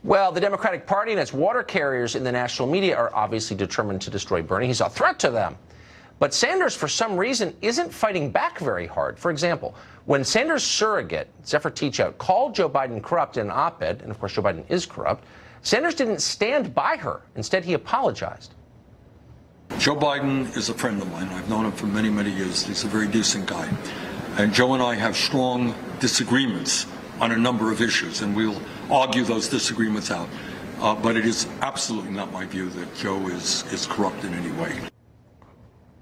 Well, the Democratic Party and its water carriers in the national media are obviously determined to destroy Bernie. He's a threat to them. But Sanders, for some reason, isn't fighting back very hard. For example, when Sanders' surrogate, Zephyr Teachout, called Joe Biden corrupt in an op-ed, and of course Joe Biden is corrupt, Sanders didn't stand by her. Instead, he apologized. Joe Biden is a friend of mine. I've known him for many, many years. He's a very decent guy. And Joe and I have strong disagreements on a number of issues, and we'll argue those disagreements out. But it is absolutely not my view that Joe is corrupt in any way.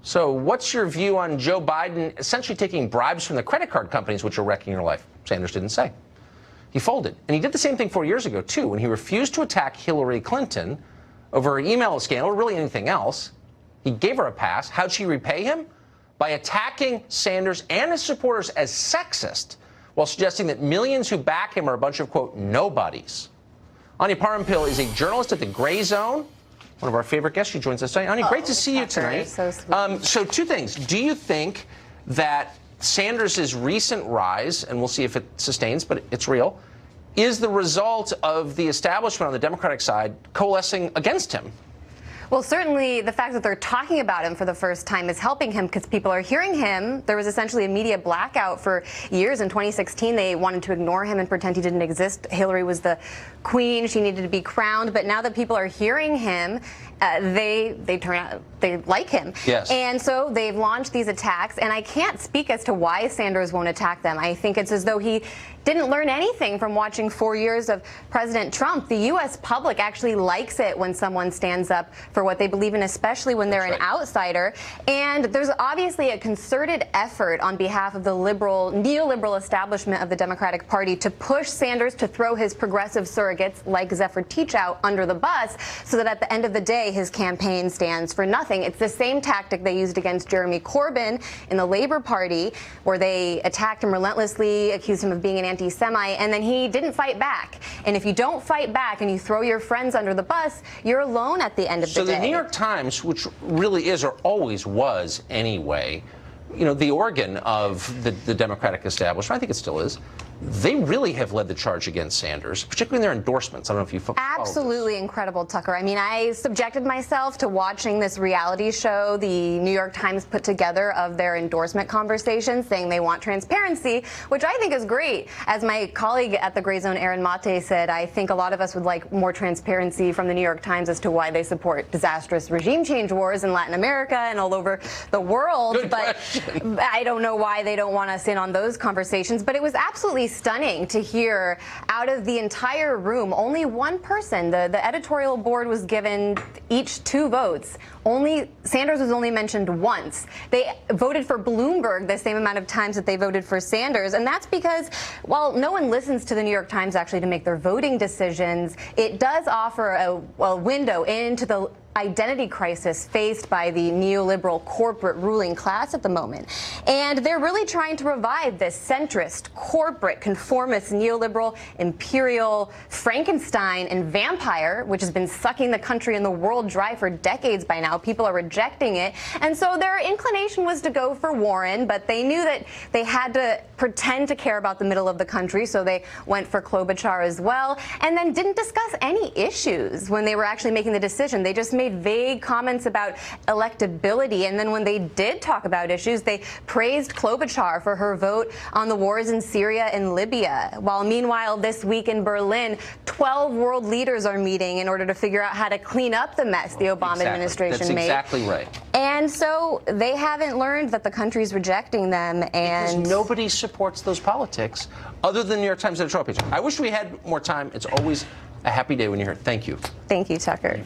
So what's your view on Joe Biden essentially taking bribes from the credit card companies which are wrecking your life? Sanders didn't say. He folded. And he did the same thing 4 years ago, too, when he refused to attack Hillary Clinton over an email scandal or really anything else. He gave her a pass. How'd she repay him? By attacking Sanders and his supporters as sexist, while suggesting that millions who back him are a bunch of, quote, nobodies. Anya Parampil is a journalist at the Gray Zone, one of our favorite guests. She joins us tonight. Anya, great to see you tonight. So sweet. So two things. Do you think that Sanders' recent rise, and we'll see if it sustains, but it's real, is the result of the establishment on the Democratic side coalescing against him? Well, certainly the fact that they're talking about him for the first time is helping him because people are hearing him. There was essentially a media blackout for years. In 2016, they wanted to ignore him and pretend he didn't exist. Hillary was the queen. She needed to be crowned. But now that people are hearing him, they turn out they like him. Yes. And so they've launched these attacks. And I can't speak as to why Sanders won't attack them. I think it's as though he didn't learn anything from watching 4 years of President Trump. The U.S. public actually likes it when someone stands up for what they believe in, especially when they're an outsider. And there's obviously a concerted effort on behalf of the neoliberal establishment of the Democratic Party to push Sanders to throw his progressive surrogates, like Zephyr Teachout, under the bus, so that at the end of the day, his campaign stands for nothing. It's the same tactic they used against Jeremy Corbyn in the Labour Party, where they attacked him relentlessly, accused him of being an anti-Semite, and then he didn't fight back. And if you don't fight back and you throw your friends under the bus, you're alone at the end of the day. So the New York Times, which really is, or always was anyway, you know, the organ of the Democratic establishment, I think it still is, they really have led the charge against Sanders, particularly in their endorsements. I don't know if you folks Absolutely incredible, Tucker. I mean, I subjected myself to watching this reality show the New York Times put together of their endorsement conversations, saying they want transparency, which I think is great. As my colleague at the Gray Zone, Aaron Mate, said, I think a lot of us would like more transparency from the New York Times as to why they support disastrous regime change wars in Latin America and all over the world. Good question. I don't know why they don't want us in on those conversations, but it was absolutely stunning to hear out of the entire room, only one person, the editorial board was given each 2 votes. Sanders was only mentioned once. They voted for Bloomberg the same amount of times that they voted for Sanders, and that's because while no one listens to the New York Times actually to make their voting decisions, it does offer a window into the identity crisis faced by the neoliberal corporate ruling class at the moment. And they're really trying to revive this centrist, corporate, conformist, neoliberal, imperial Frankenstein and vampire, which has been sucking the country and the world dry for decades by now. People are rejecting it. And so their inclination was to go for Warren, but they knew that they had to pretend to care about the middle of the country, so they went for Klobuchar as well, and then didn't discuss any issues when they were actually making the decision. They just made vague comments about electability, and then when they did talk about issues, they praised Klobuchar for her vote on the wars in Syria and Libya. While meanwhile, this week in Berlin, 12 world leaders are meeting in order to figure out how to clean up the mess the Obama administration made. That's exactly right. And so they haven't learned that the country's rejecting them, and because nobody supports those politics other than the New York Times editorial page. I wish we had more time. It's always a happy day when you're here. Thank you. Thank you, Tucker.